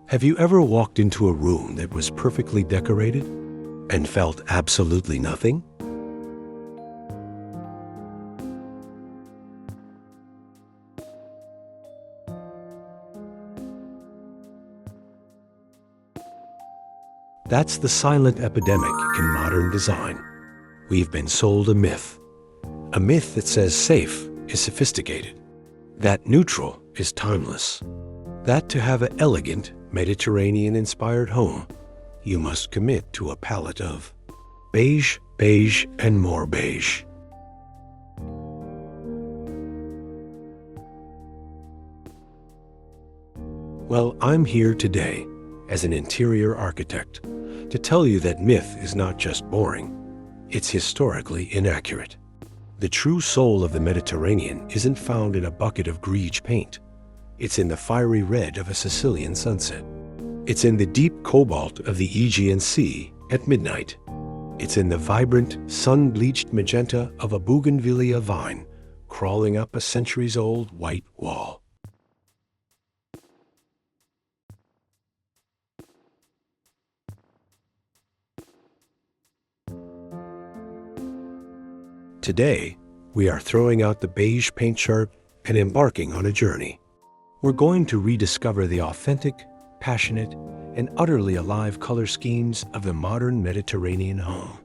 Have you ever walked into a room that was perfectly decorated and felt absolutely nothing? That's the silent epidemic in modern design. We've been sold a myth that says safe is sophisticated, that neutral is timeless, that to have an elegant, Mediterranean-inspired home, you must commit to a palette of beige, beige, and more beige. Well, I'm here today as an interior architect to tell you that myth is not just boring, it's historically inaccurate. The true soul of the Mediterranean isn't found in a bucket of Beige paint. It's in the fiery red of a Sicilian sunset. It's in the deep cobalt of the Aegean Sea at midnight. It's in the vibrant, sun-bleached magenta of a bougainvillea vine crawling up a centuries-old white wall. Today, we are throwing out the beige paint chart and embarking on a journey. We're going to rediscover the authentic, passionate, and utterly alive color schemes of the modern Mediterranean home.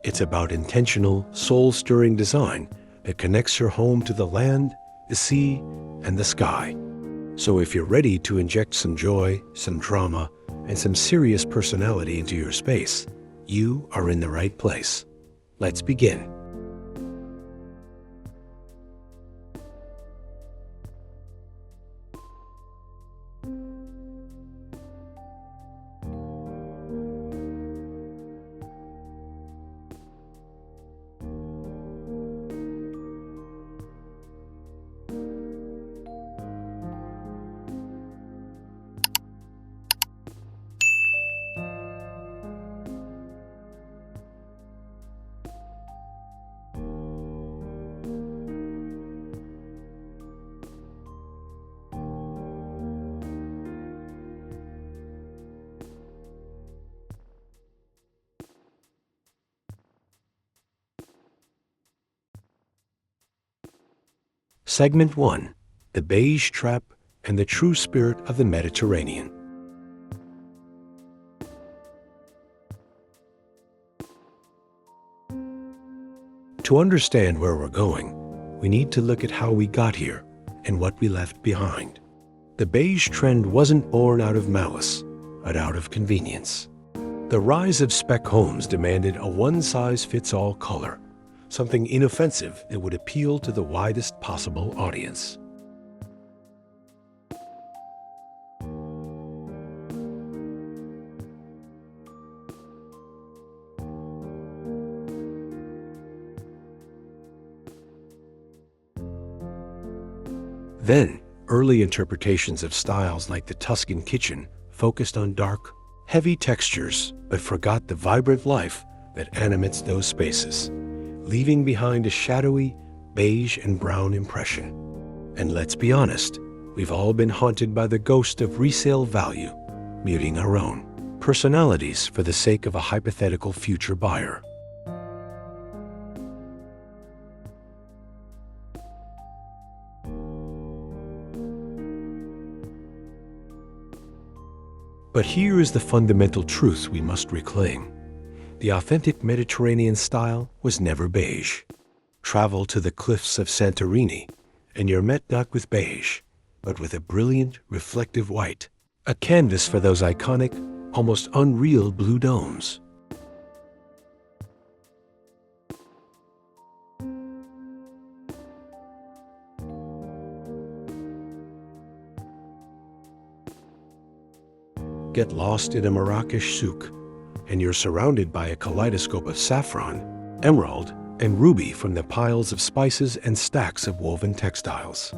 It's about intentional, soul-stirring design that connects your home to the land, the sea, and the sky. So if you're ready to inject some joy, some drama, and some serious personality into your space, you are in the right place. Let's begin. Segment 1. The Beige Trap and the True Spirit of the Mediterranean. To understand where we're going, we need to look at how we got here and what we left behind. The beige trend wasn't born out of malice, but out of convenience. The rise of spec homes demanded a one-size-fits-all color, something inoffensive that would appeal to the widest possible audience. Then, early interpretations of styles like the Tuscan kitchen focused on dark, heavy textures, but forgot the vibrant life that animates those spaces, leaving behind a shadowy, beige and brown impression. And let's be honest, we've all been haunted by the ghost of resale value, muting our own personalities for the sake of a hypothetical future buyer. But here is the fundamental truth we must reclaim. The authentic Mediterranean style was never beige. Travel to the cliffs of Santorini, and you're met not with beige, but with a brilliant, reflective white, a canvas for those iconic, almost unreal blue domes. Get lost in a Marrakesh souk, and you're surrounded by a kaleidoscope of saffron, emerald, and ruby from the piles of spices and stacks of woven textiles.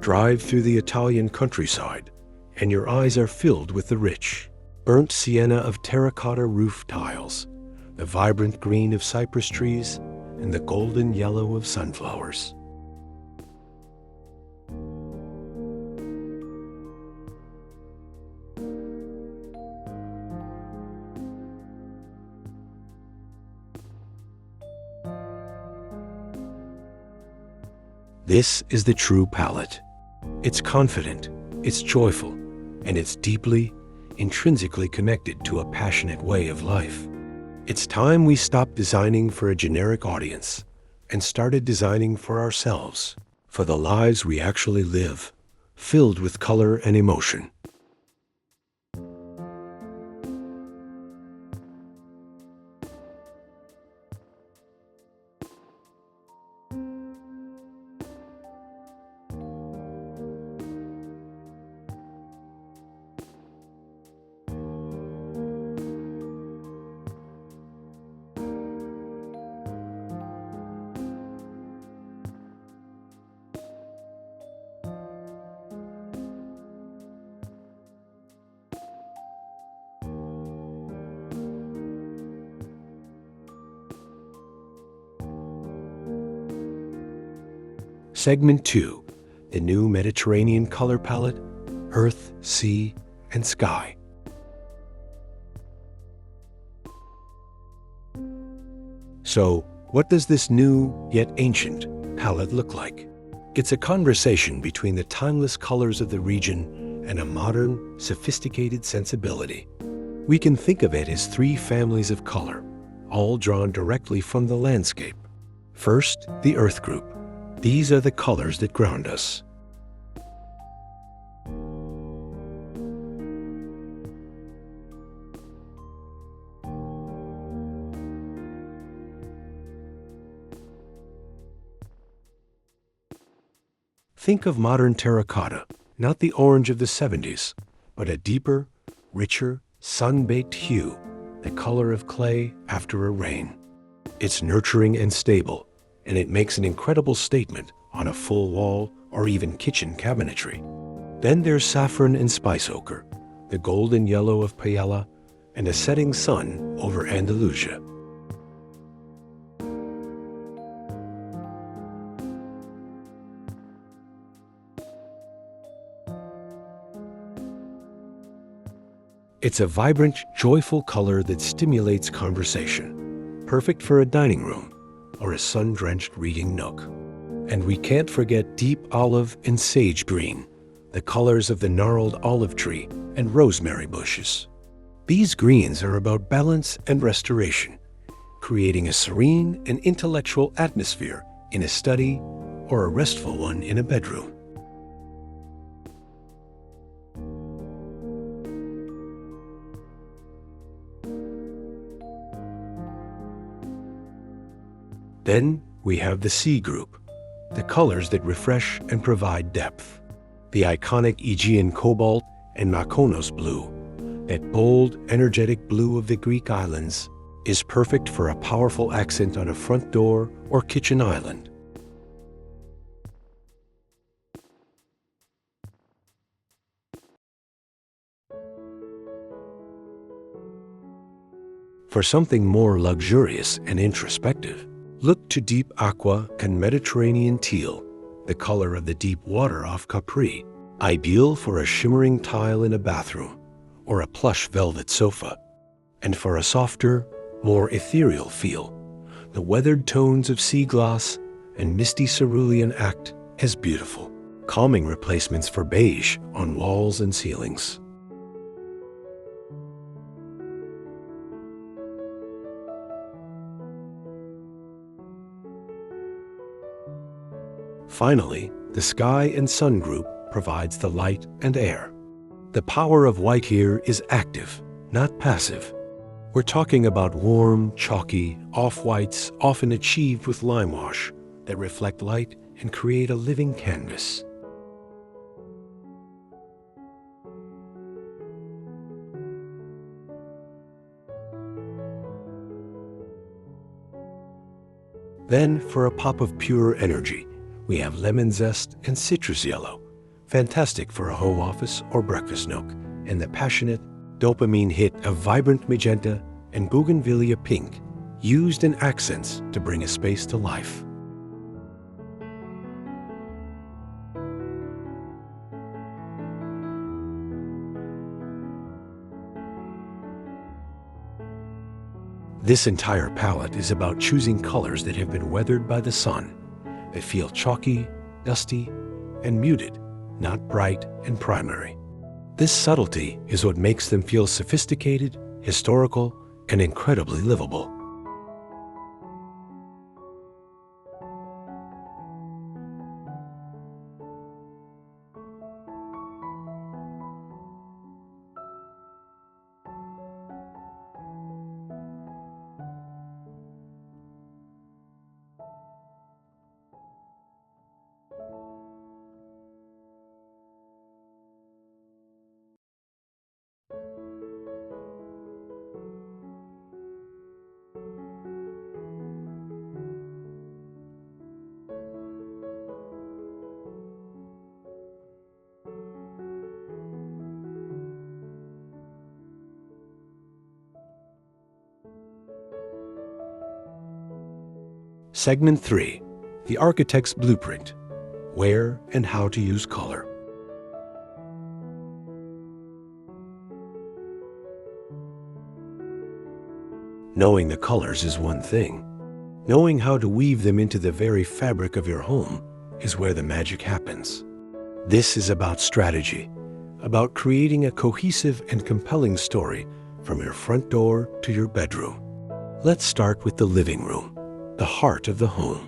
Drive through the Italian countryside, and your eyes are filled with the rich, burnt sienna of terracotta roof tiles, the vibrant green of cypress trees, and the golden yellow of sunflowers. This is the true palette. It's confident, it's joyful, and it's deeply, intrinsically connected to a passionate way of life. It's time we stopped designing for a generic audience and started designing for ourselves, for the lives we actually live, filled with color and emotion. Segment 2, the new Mediterranean color palette, Earth, Sea, and Sky. So, what does this new, yet ancient, palette look like? It's a conversation between the timeless colors of the region and a modern, sophisticated sensibility. We can think of it as three families of color, all drawn directly from the landscape. First, the Earth group. These are the colors that ground us. Think of modern terracotta, not the orange of the 70s, but a deeper, richer, sun-baked hue, the color of clay after a rain. It's nurturing and stable, and it makes an incredible statement on a full wall or even kitchen cabinetry. Then there's saffron and spice ochre, the golden yellow of paella, and a setting sun over Andalusia. It's a vibrant, joyful color that stimulates conversation, perfect for a dining room or a sun-drenched reading nook. And we can't forget deep olive and sage green, the colors of the gnarled olive tree and rosemary bushes. These greens are about balance and restoration, creating a serene and intellectual atmosphere in a study or a restful one in a bedroom. Then we have the sea group, the colors that refresh and provide depth. The iconic Aegean cobalt and Mykonos blue, that bold, energetic blue of the Greek islands, is perfect for a powerful accent on a front door or kitchen island. For something more luxurious and introspective, look to deep aqua and Mediterranean teal, the color of the deep water off Capri, ideal for a shimmering tile in a bathroom or a plush velvet sofa. And for a softer, more ethereal feel, the weathered tones of sea glass and misty cerulean act as beautiful, calming replacements for beige on walls and ceilings. Finally, the sky and sun group provides the light and air. The power of white here is active, not passive. We're talking about warm, chalky, off-whites often achieved with lime wash that reflect light and create a living canvas. Then, for a pop of pure energy, we have lemon zest and citrus yellow, fantastic for a home office or breakfast nook, and the passionate dopamine hit of vibrant magenta and bougainvillea pink, used in accents to bring a space to life. This entire palette is about choosing colors that have been weathered by the sun. They feel chalky, dusty, and muted, not bright and primary. This subtlety is what makes them feel sophisticated, historical, and incredibly livable. Segment 3. The Architect's Blueprint. Where and how to use color. Knowing the colors is one thing. Knowing how to weave them into the very fabric of your home is where the magic happens. This is about strategy, about creating a cohesive and compelling story from your front door to your bedroom. Let's start with the living room, the heart of the home.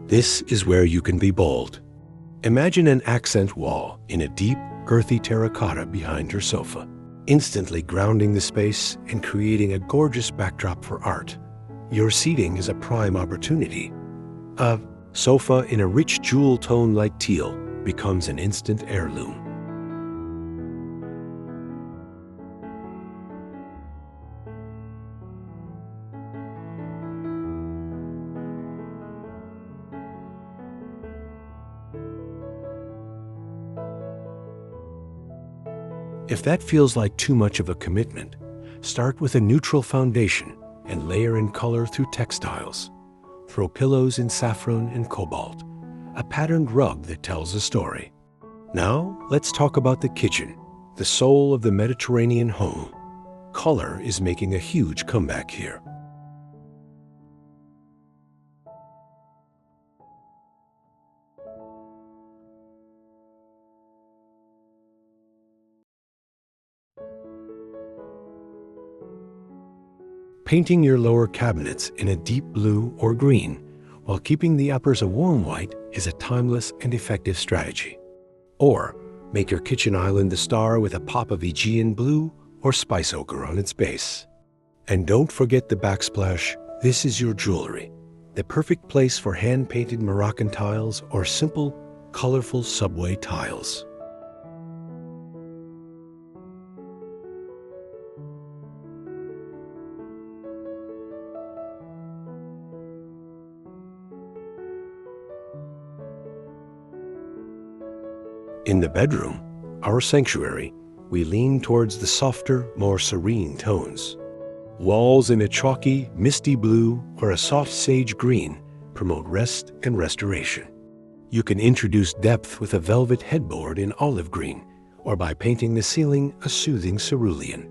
This is where you can be bold. Imagine an accent wall in a deep, earthy terracotta behind your sofa, instantly grounding the space and creating a gorgeous backdrop for art. Your seating is a prime opportunity. A sofa in a rich jewel tone like teal becomes an instant heirloom. If that feels like too much of a commitment, start with a neutral foundation and layer in color through textiles. Throw pillows in saffron and cobalt, a patterned rug that tells a story. Now, let's talk about the kitchen, the soul of the Mediterranean home. Color is making a huge comeback here. Painting your lower cabinets in a deep blue or green while keeping the uppers a warm white is a timeless and effective strategy. Or make your kitchen island the star with a pop of Aegean blue or spice ochre on its base. And don't forget the backsplash. This is your jewelry, the perfect place for hand-painted Moroccan tiles or simple, colorful subway tiles. In the bedroom, our sanctuary, we lean towards the softer, more serene tones. Walls in a chalky, misty blue or a soft sage green promote rest and restoration. You can introduce depth with a velvet headboard in olive green or by painting the ceiling a soothing cerulean.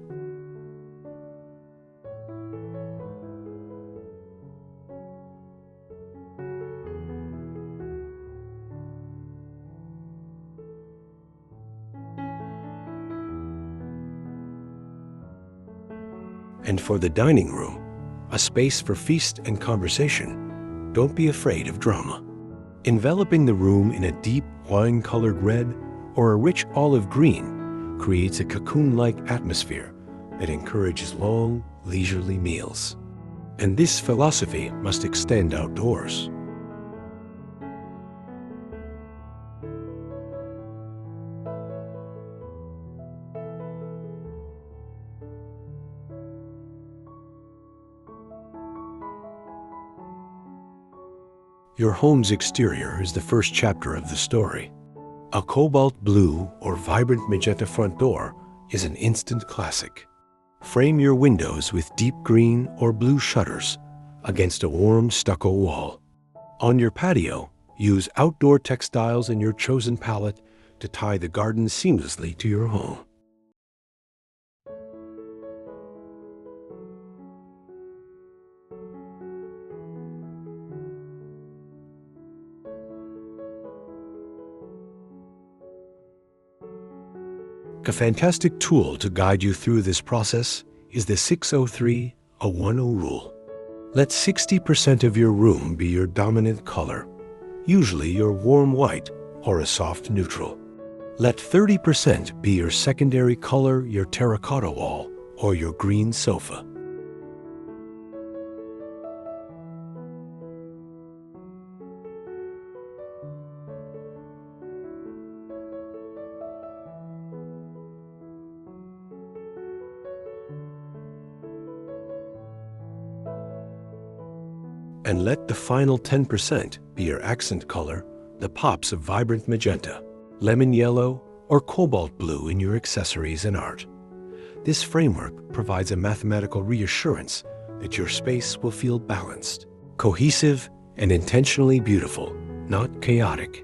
And for the dining room, a space for feast and conversation, don't be afraid of drama. Enveloping the room in a deep wine-colored red or a rich olive green creates a cocoon-like atmosphere that encourages long, leisurely meals. And this philosophy must extend outdoors. Your home's exterior is the first chapter of the story. A cobalt blue or vibrant magenta front door is an instant classic. Frame your windows with deep green or blue shutters against a warm stucco wall. On your patio, use outdoor textiles in your chosen palette to tie the garden seamlessly to your home. A fantastic tool to guide you through this process is the 603-110 rule. Let 60% of your room be your dominant color, usually your warm white or a soft neutral. Let 30% be your secondary color, your terracotta wall or your green sofa. And let the final 10% be your accent color, the pops of vibrant magenta, lemon yellow, or cobalt blue in your accessories and art. This framework provides a mathematical reassurance that your space will feel balanced, cohesive, and intentionally beautiful, not chaotic.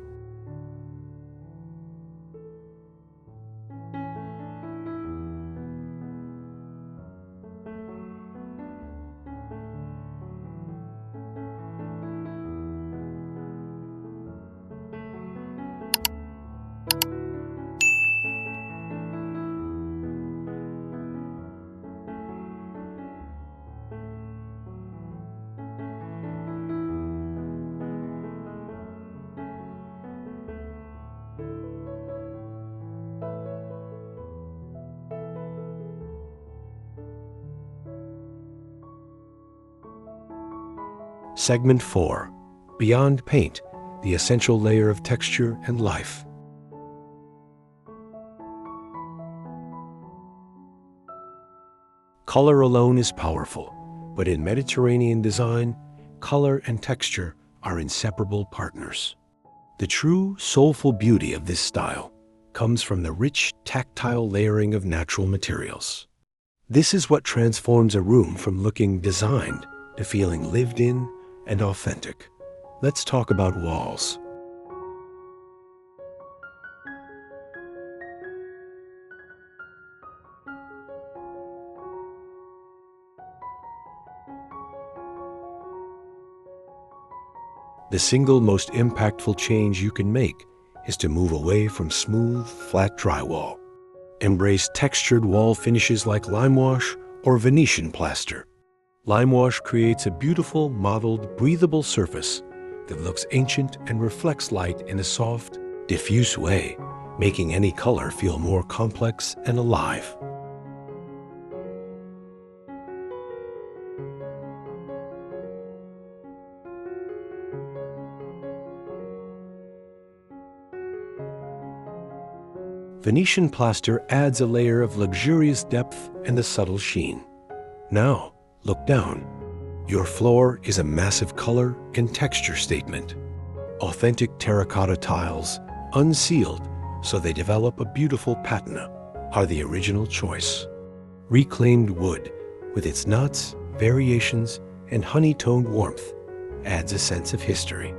Segment 4. Beyond paint, the essential layer of texture and life. Color alone is powerful, but in Mediterranean design, color and texture are inseparable partners. The true, soulful beauty of this style comes from the rich, tactile layering of natural materials. This is what transforms a room from looking designed to feeling lived in and authentic. Let's talk about walls. The single most impactful change you can make is to move away from smooth, flat drywall. Embrace textured wall finishes like lime wash or Venetian plaster. Lime wash creates a beautiful, mottled, breathable surface that looks ancient and reflects light in a soft, diffuse way, making any color feel more complex and alive. Venetian plaster adds a layer of luxurious depth and a subtle sheen. Now, look down. Your floor is a massive color and texture statement. Authentic terracotta tiles, unsealed so they develop a beautiful patina, are the original choice. Reclaimed wood, with its knots, variations, and honey-toned warmth, adds a sense of history.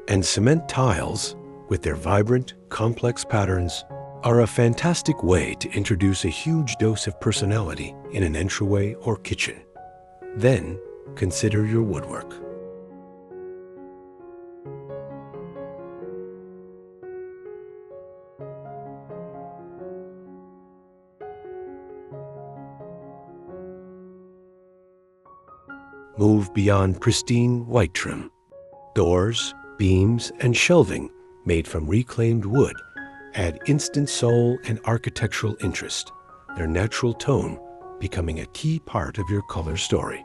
And cement tiles, with their vibrant, complex patterns, are a fantastic way to introduce a huge dose of personality in an entryway or kitchen. Then, consider your woodwork. Move beyond pristine white trim. Doors, beams, and shelving made from reclaimed wood add instant soul and architectural interest, their natural tone becoming a key part of your color story.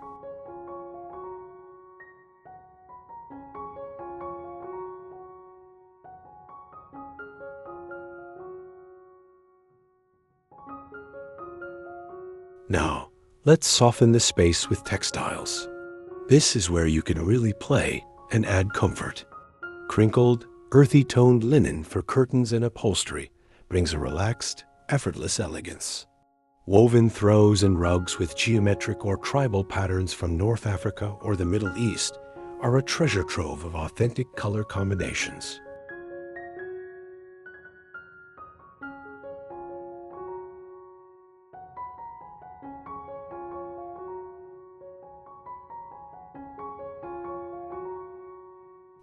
Let's soften the space with textiles. This is where you can really play and add comfort. Crinkled, earthy-toned linen for curtains and upholstery brings a relaxed, effortless elegance. Woven throws and rugs with geometric or tribal patterns from North Africa or the Middle East are a treasure trove of authentic color combinations.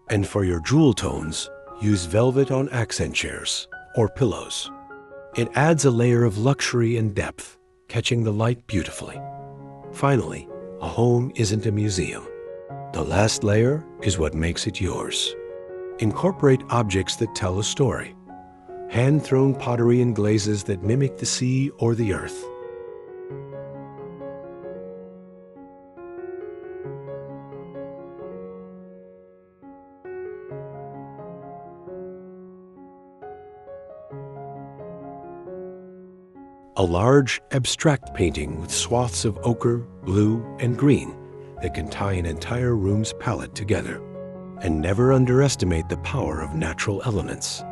And for your jewel tones, use velvet on accent chairs or pillows. It adds a layer of luxury and depth, catching the light beautifully. Finally, a home isn't a museum. The last layer is what makes it yours. Incorporate objects that tell a story. Hand-thrown pottery and glazes that mimic the sea or the earth. A large, abstract painting with swaths of ochre, blue, and green that can tie an entire room's palette together. And never underestimate the power of natural elements.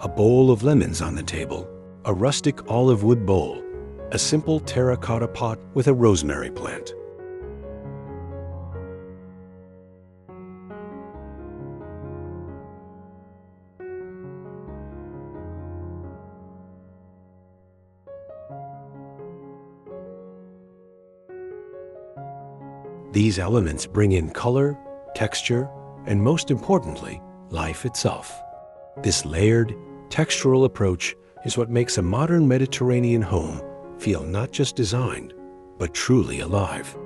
A bowl of lemons on the table, a rustic olive wood bowl, a simple terracotta pot with a rosemary plant. These elements bring in color, texture, and most importantly, life itself. This layered, textural approach is what makes a modern Mediterranean home feel not just designed, but truly alive.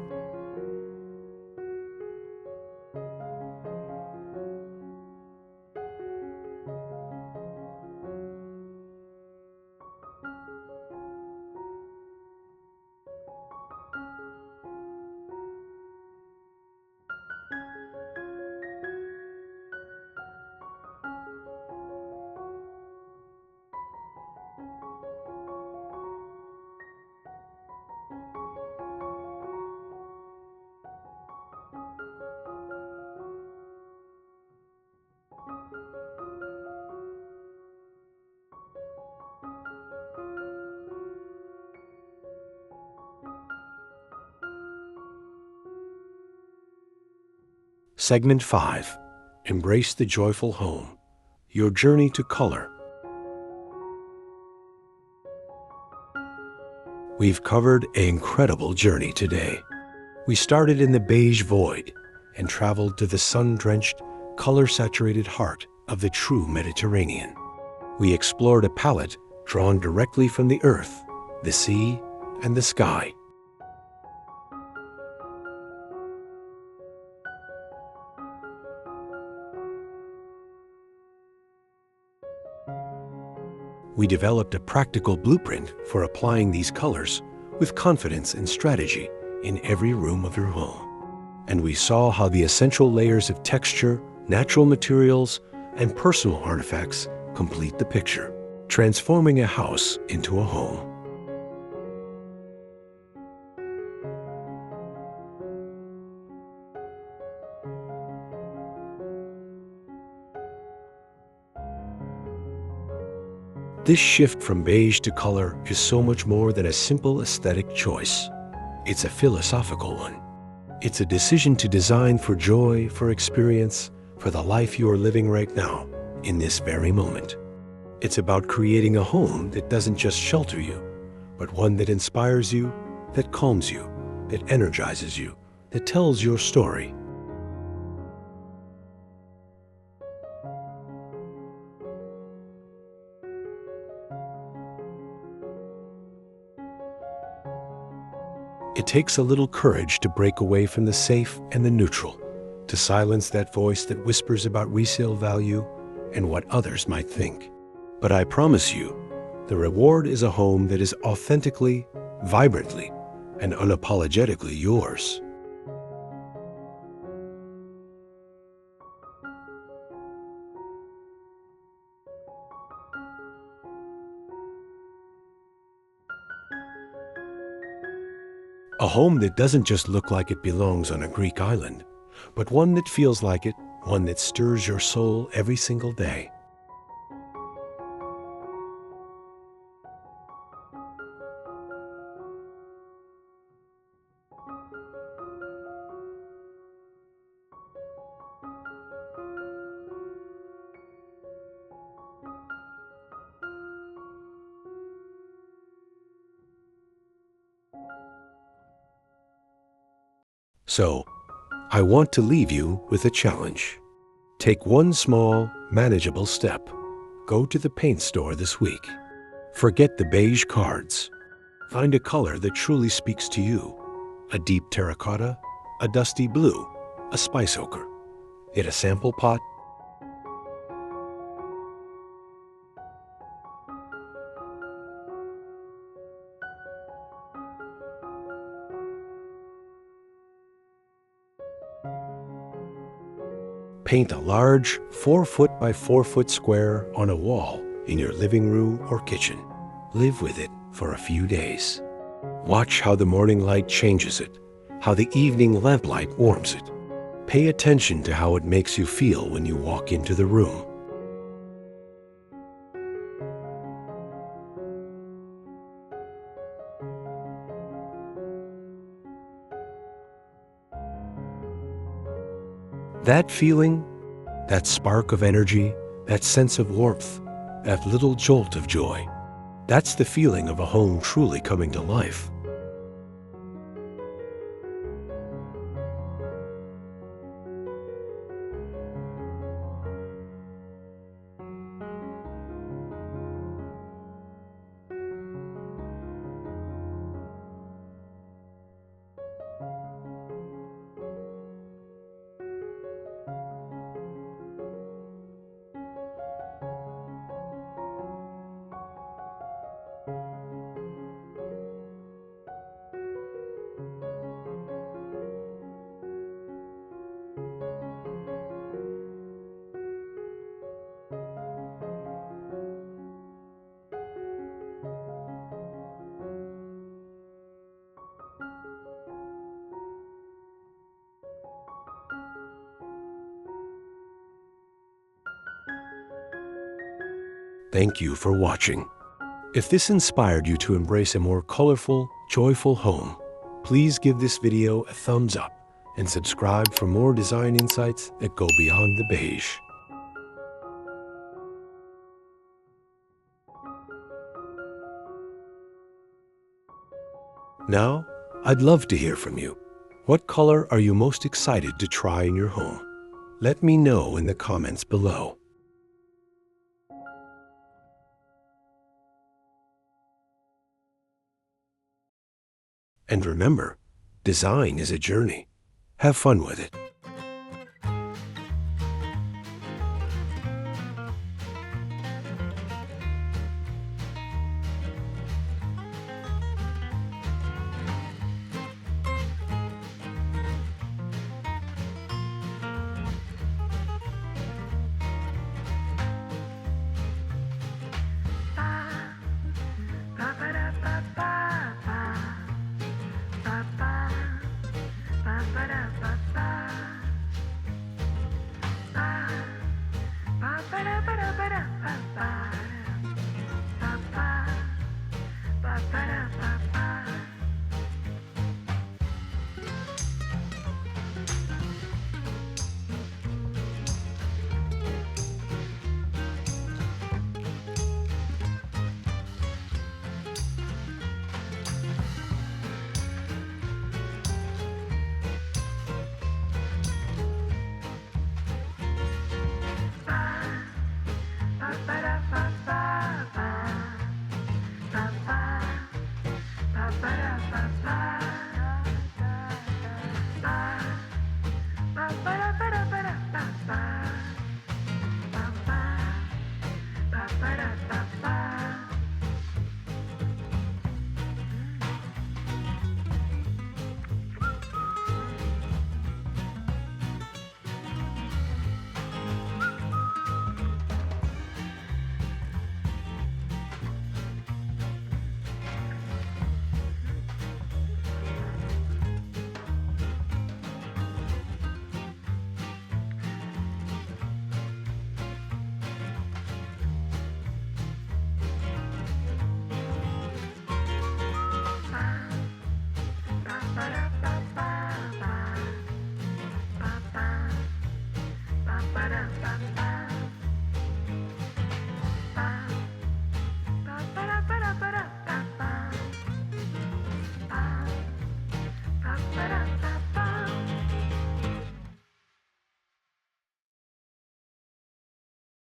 Segment 5. Embrace the joyful home. Your journey to color. We've covered an incredible journey today. We started in the beige void and traveled to the sun-drenched, color-saturated heart of the true Mediterranean. We explored a palette drawn directly from the earth, the sea, and the sky. We developed a practical blueprint for applying these colors with confidence and strategy in every room of your home. And we saw how the essential layers of texture, natural materials, and personal artifacts complete the picture, transforming a house into a home. This shift from beige to color is so much more than a simple aesthetic choice. It's a philosophical one. It's a decision to design for joy, for experience, for the life you are living right now, in this very moment. It's about creating a home that doesn't just shelter you, but one that inspires you, that calms you, that energizes you, that tells your story. It takes a little courage to break away from the safe and the neutral, to silence that voice that whispers about resale value and what others might think. But I promise you, the reward is a home that is authentically, vibrantly, and unapologetically yours. A home that doesn't just look like it belongs on a Greek island, but one that feels like it, one that stirs your soul every single day. So, I want to leave you with a challenge. Take one small, manageable step. Go to the paint store this week. Forget the beige cards. Find a color that truly speaks to you. A deep terracotta, a dusty blue, a spice ochre. Get a sample pot. Paint a large 4-foot by 4-foot square on a wall in your living room or kitchen. Live with it for a few days. Watch how the morning light changes it, how the evening lamplight warms it. Pay attention to how it makes you feel when you walk into the room. That feeling, that spark of energy, that sense of warmth, that little jolt of joy, that's the feeling of a home truly coming to life. Thank you for watching. If this inspired you to embrace a more colorful, joyful home, please give this video a thumbs up and subscribe for more design insights that go beyond the beige. Now, I'd love to hear from you. What color are you most excited to try in your home? Let me know in the comments below. And remember, design is a journey. Have fun with it. Ba ba ba ba ba ba.